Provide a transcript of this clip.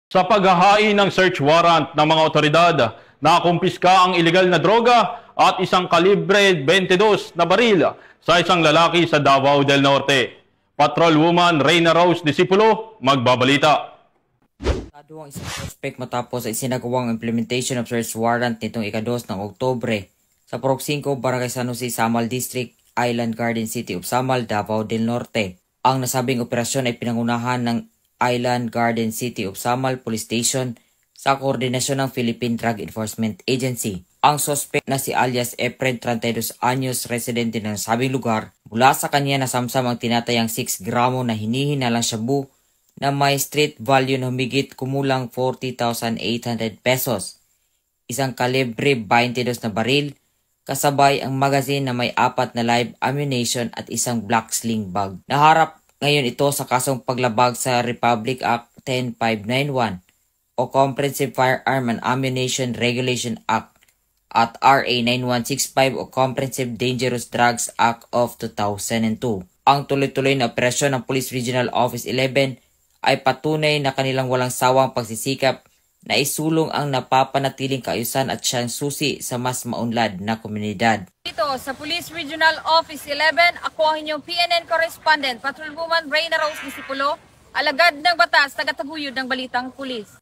Sa paghahain ng search warrant ng mga otoridad, nakumpiska ang ilegal na droga at isang kalibre 22 na baril sa isang lalaki sa Davao del Norte. Patrolwoman Reyna Rose Disipulo, magbabalita. Ang isang suspect matapos ay sinagawang implementation of search warrant nitong ika-2 ng Oktubre sa Purok 5, Barangay San Jose, Samal District, Island Garden City of Samal, Davao del Norte. Ang nasabing operasyon ay pinangunahan ng Island Garden City of Samal Police Station sa koordinasyon ng Philippine Drug Enforcement Agency. Ang suspect na si alias Efred, 32 anyos, residente ng nasabing lugar, mula sa kanya nasamsam ang tinatayang 6 gramo na hinihinalang shabu na may street value na humigit kumulang 40,800 pesos. Isang kalibre 22 na baril, kasabay ang magazine na may 4 na live ammunition at isang black sling bag. Naharap ngayon ito sa kasong paglabag sa Republic Act 10591 o Comprehensive Firearm and Ammunition Regulation Act at RA 9165 o Comprehensive Dangerous Drugs Act of 2002. Ang tuloy-tuloy na operasyon ng Police Regional Office 11 ay patunay na kanilang walang sawang pagsisikap na isulong ang napapanatiling kaayusan at siyang susi sa mas maunlad na komunidad. Dito sa Police Regional Office 11, ako ang inyong PNN Correspondent, Patrolwoman Reyna Rose Disipulo, alagad ng batas, tagataguyod ng balitang pulis.